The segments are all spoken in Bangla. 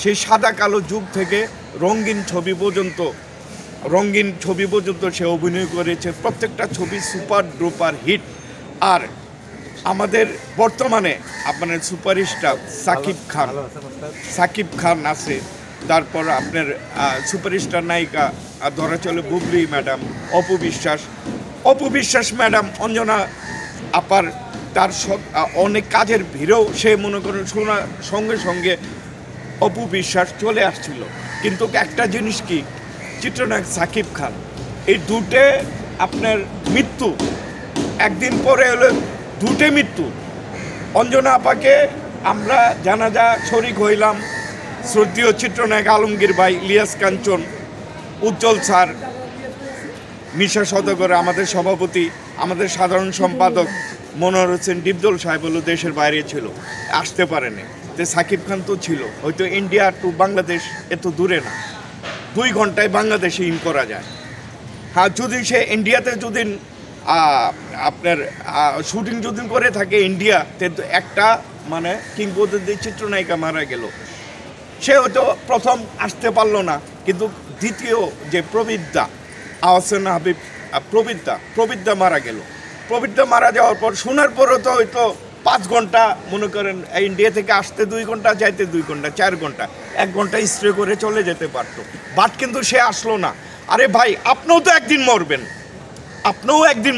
সেই সাদা কালো যুগ থেকে রঙিন ছবি পর্যন্ত সে অভিনয় করেছে। প্রত্যেকটা ছবি সুপার ডুপার হিট। আর আমাদের বর্তমানে আপনার সুপারস্টার সাকিব খান আছে, তারপর আপনার সুপারস্টার নায়িকা ধরা চলে বুবলি ম্যাডাম, অপু বিশ্বাস ম্যাডাম, অঞ্জনা আপার তার অনেক কাজের ভিড়েও সে মনে করেন শোনার সঙ্গে সঙ্গে অপু বিশ্বাস চলে আসছিল। কিন্তু একটা জিনিস কি, চিত্রনায়ক সাকিব খান, এই দুটো আপনার মৃত্যু একদিন পরে হলো দুটো মৃত্যু। অঞ্জনা আপাকে আমরা জানাজা শরিক হইলাম, শ্রদ্ধেয় চিত্রনায়ক আলমগীর ভাই, ইলিয়াস কাঞ্চন, উজ্জ্বল স্যার, মিশা সওদাগর, আমাদের সভাপতি, আমাদের সাধারণ সম্পাদক মনোহর হোসেন ডিপজল সাহেব হলো দেশের বাইরে ছিল, আসতে পারেনি। তো সাকিব খান তো ছিল, হয়তো ইন্ডিয়া টু বাংলাদেশ এত দূরে না, 2 ঘন্টায় বাংলাদেশে ইন করা যায়। হ্যাঁ, যদি সে ইন্ডিয়াতে যদি আপনার শুটিং যদি করে থাকে ইন্ডিয়াতে, একটা মানে কিংবদন্তি চিত্রনায়িকা মারা গেল, সে হয়তো প্রথম আসতে পারলো না, কিন্তু দ্বিতীয় যে প্রবিদ্যা আহসান হাবিব প্রবিদ্যা মারা গেল। প্রবিদ্যা মারা যাওয়ার পর শোনার পরও তো হয়তো 5 ঘন্টা মনে করেন ইন্ডিয়া থেকে আসতে 2 ঘন্টা, যাইতে 2 ঘন্টা, 4 ঘন্টা, 1 ঘন্টা স্টে করে চলে যেতে পারতো, বাট কিন্তু সে আসলো না। আরে ভাই, আপনিও তো একদিন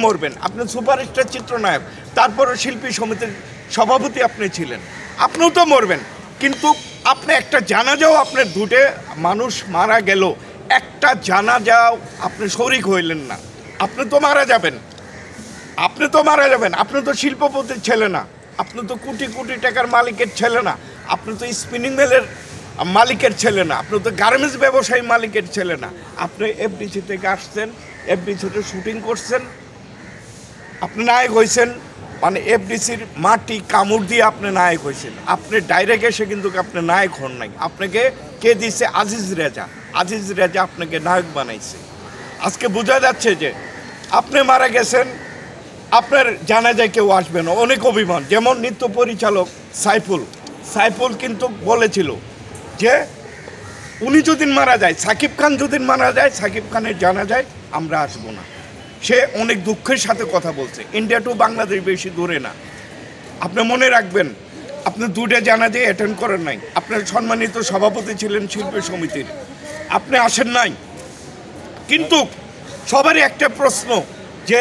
মরবেন, আপনি সুপারস্টার চিত্রনায়ক, তারপরও শিল্পী সমিতির সভাপতি আপনি ছিলেন, আপনিও তো মরবেন। কিন্তু আপনি একটা জানাজাও, আপনার দুটো মানুষ মারা গেল, একটা জানাজাও আপনি শরিক হইলেন না। আপনি তো মারা যাবেন, আপনি তো শিল্পপতির ছেলে না, আপনি তো কোটি কোটি টাকার মালিকের ছেলে না, আপনি তো স্পিনিং মিলের মালিকের ছেলে না, আপনি তো গার্মেন্টস ব্যবসায়ী মালিকের ছেলে না। আপনি এফডিসি থেকে আসছেন, এফডিসিতে শুটিং করছেন, আপনি নায়ক হয়েছেন, মানে এফডিসির মাটি কামড় দিয়ে আপনি নায়ক হয়েছেন। আপনি ডাইরেক্ট এসে কিন্তু আপনি নায়ক হন নাই, আপনাকে কে দিয়েছে? আজিজ রেজা আপনাকে নায়ক বানাইছে। আজকে বোঝা যাচ্ছে যে আপনি মারা গেছেন, আপনার জানাজায় কেউ আসবে না, অনেক অভিমান। যেমন নৃত্য পরিচালক সাইফুল কিন্তু বলেছিল যে উনি যদি মারা যায়, সাকিব খান যদি মারা যায়, সাকিব খানের জানাজায় আমরা আসবো না। সে অনেক দুঃখের সাথে কথা বলছে। ইন্ডিয়া টু বাংলাদেশ বেশি দূরে না। আপনি মনে রাখবেন, আপনি 2টা জানাজায় অ্যাটেন্ড করেন নাই, আপনার সম্মানিত সভাপতি ছিলেন শিল্পী সমিতির, আপনি আসেন নাই। কিন্তু সবারই একটা প্রশ্ন যে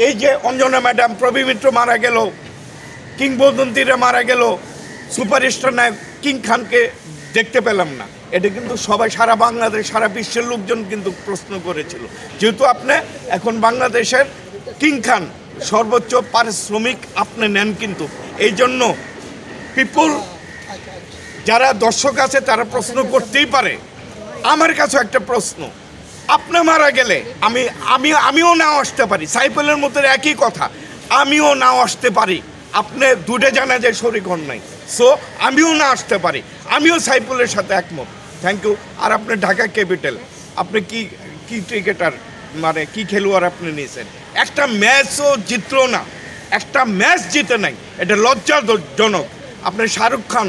এই যে অঞ্জনা ম্যাডাম, প্রবীর মিত্র মারা গেল, কিংবদন্তিরা মারা গেল, সুপারস্টার নায়ক কিং খানকে দেখতে পেলাম না, এটা কিন্তু সবাই, সারা বাংলাদেশ, সারা বিশ্বের লোকজন কিন্তু প্রশ্ন করেছিল। যেহেতু আপনি এখন বাংলাদেশের কিং খান, সর্বোচ্চ পারিশ্রমিক আপনি নেন, কিন্তু এই জন্য পিপল, যারা দর্শক আছে তারা প্রশ্ন করতেই পারে। আমার কাছে একটা প্রশ্ন, আপনি মারা গেলে আমিও নাও আসতে পারি, সাইফুলের মতো একই কথা, আমিও নাও আসতে পারি। আপনি 2টা জানাজায় শরিক হন নাই, সো আমিও না আসতে পারি, আমিও সাইফুলের সাথে একমত। Thank you. আর আপনি ঢাকা ক্যাপিটাল, আপনি কি ক্রিকেটার, মানে কি খেলোয়াড় আপনি নিয়েছেন? একটা ম্যাচও জিতলো না, একটা ম্যাচ জিতে নাই, এটা লজ্জাজনক। আপনি শাহরুখ খান,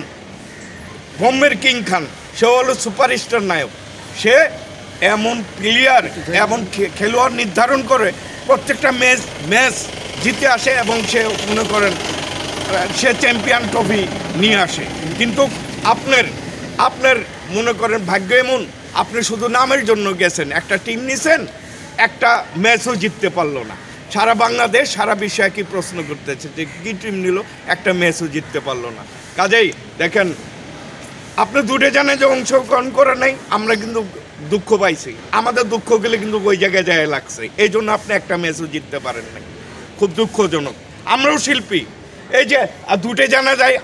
বোম্বের কিং খান, সে হলো সুপারস্টার নায়ক, সে এমন প্লেয়ার, এমন খেলোয়াড় নির্ধারণ করে প্রত্যেকটা ম্যাচ জিতে আসে, এবং সে মনে করেন সে চ্যাম্পিয়ন ট্রফি নিয়ে আসে। কিন্তু আপনার মনে করেন ভাগ্য এমন, আপনি শুধু নামের জন্য গেছেন, একটা টিম নিছেন, একটা ম্যাচও জিততে পারলো না। সারা বাংলাদেশ, সারা বিশ্ব একই প্রশ্ন করতেছে যে কী টিম নিল, একটা ম্যাচও জিততে পারলো না। কাজেই দেখেন, আপনি 2টা জানাজায় অংশগ্রহণ করে নাই, আমরা কিন্তু দুঃখ পাইছি, আমাদের দুঃখ গেলে কিন্তু ওই জায়গায় যায় লাগছে, এই জন্য আপনি একটা ম্যাচও জিততে পারেন নাই, খুব দুঃখজনক। আমরাও শিল্পী, এই যে 2টা জানাজায়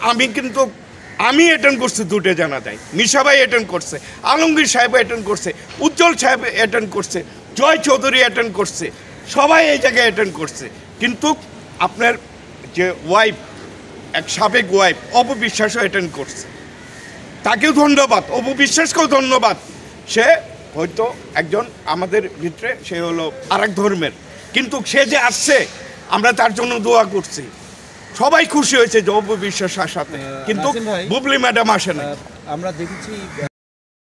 আমি অ্যাটেন্ড করছি, 2টা জানাজায় মিশা ভাই অ্যাটেন্ড করছে, আলমগীর সাহেব অ্যাটেন্ড করছে, উজ্জ্বল সাহেব অ্যাটেন্ড করছে, জয় চৌধুরী অ্যাটেন্ড করছে, সবাই এই জায়গায় অ্যাটেন্ড করছে। কিন্তু আপনার যে ওয়াইফ, এক সাবেক ওয়াইফ অপু বিশ্বাসও অ্যাটেন্ড করছে, তাকেও ধন্যবাদ, অপু বিশ্বাসকেও ধন্যবাদ। সে হয়তো একজন আমাদের ভিতরে, সে হলো আরেক ধর্মের, কিন্তু সে যে আসছে আমরা তার জন্য দোয়া করছি। সবাই খুশি হয়েছে যে অপু বিশ্বাস সাথে, কিন্তু বুবলি ম্যাডাম আসে না। আমরা দেখেছি